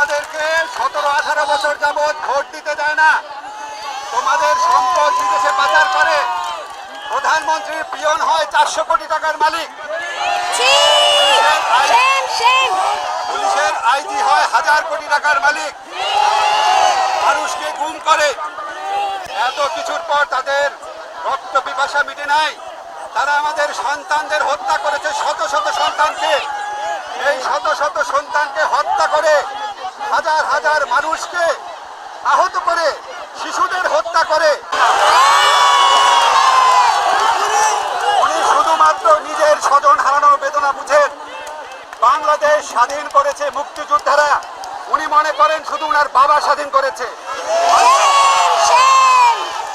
তোমাদেরকে 17-18 বছর যাবৎ ভোট দিতে দেয় না, তোমাদের সম্পদ বিদেশে পাচার করে, প্রধানমন্ত্রীর পিয়ন হয় 400 কোটি টাকার মালিক, পুলিশের আইজি হয় 1000 কোটি টাকার মালিক, মানুষকে গুম করে। এত কিছুর পর তাদের রক্ত পিপাসা মিটে নাই। তারা আমাদের সন্তানদের হত্যা করেছে, শত শত সন্তানকে। এই শত শত সন্তানকে হত্যা করে, হাজার হাজার মানুষকে আহত করে, শিশুদের হত্যা করে। উনি শুধুমাত্র নিজের স্বজন হারানোর বেদনা বুঝেন। বাংলাদেশ স্বাধীন করেছে মুক্তিযোদ্ধারা, উনি মনে করেন শুধু উনার বাবা স্বাধীন করেছে।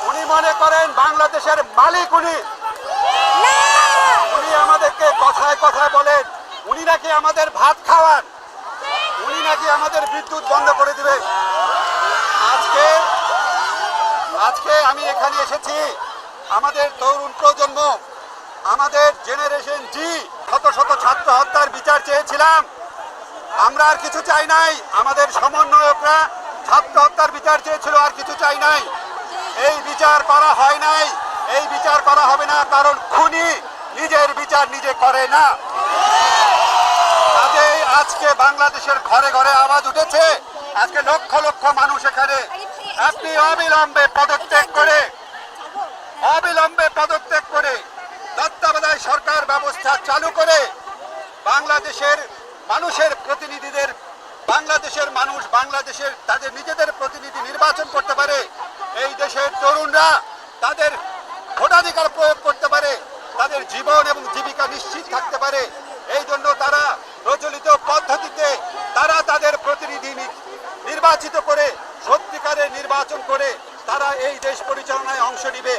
উনি মনে করেন বাংলাদেশের মালিক উনি। উনি আমাদেরকে কথায় কথায় বলেন উনি নাকি আমাদের ভাত খাওয়ান, উনি নাকি আমাদের বিদ্যুৎ বন্ধ করে দিবে। আজকে আমি এখানে এসেছি, আমাদের তরুণ প্রজন্ম, আমাদের জেনারেশন জি, শত শত ছাত্র হত্যার বিচার চেয়েছিলাম। আমরা আর কিছু চাই নাই। আমাদের সমন্বয়করা ছাত্র হত্যার বিচার চেয়েছিল, আর কিছু চাই নাই। এই বিচার করা হয় নাই, এই বিচার করা হবে না, কারণ খুনি নিজের বিচার নিজে করে না। কাজেই আজকে বাংলাদেশের ঘরে ঘরে আওয়াজ উঠেছে। আজকে লক্ষ লক্ষ মানুষ এখানে। আপনি অবিলম্বে পদত্যাগ করে তত্ত্বাবধায়ক সরকার ব্যবস্থা চালু করে বাংলাদেশের মানুষের প্রতিনিধিদের, বাংলাদেশের মানুষ বাংলাদেশের তাদের নিজেদের প্রতিনিধি নির্বাচন করতে পারে। এই দেশের তরুণরা তাদের ভোটাধিকার প্রয়োগ করতে পারে, তাদের জীবন এবং জীবিকা নিশ্চিত থাকতে পারে। এই জন্য তারা প্রচলিত পদ্ধতিতে তারা তাদের প্রতিনিধি নির্বাচিত করে, সত্যিকারের নির্বাচন করে তারা এই দেশ পরিচালনায় অংশ নিবে।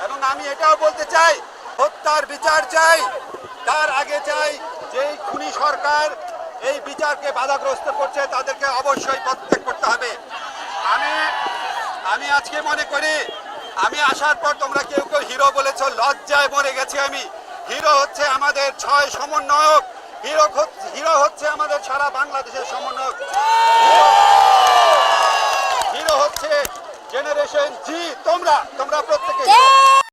এবং আমি এটাও বলতে চাই, হত্যার বিচার চাই, তার আগে চাই যে এই খুনি সরকার এই বিচারকে বাধাগ্রস্ত করছে, তাদেরকে অবশ্যই পদত্যাগ করতে হবে। আমি আজকে মনে করি, আমি আসার পর তোমরা কেউ কেউ হিরো বলেছ, লজ্জায় মরে গেছি আমি। হিরো হচ্ছে আমাদের 6 সমন্বয়ক, হিরো হচ্ছে আমাদের সারা বাংলাদেশের সমন্বয়ক, হিরো হচ্ছে জেনারেশন জি। তোমরা প্রত্যেকে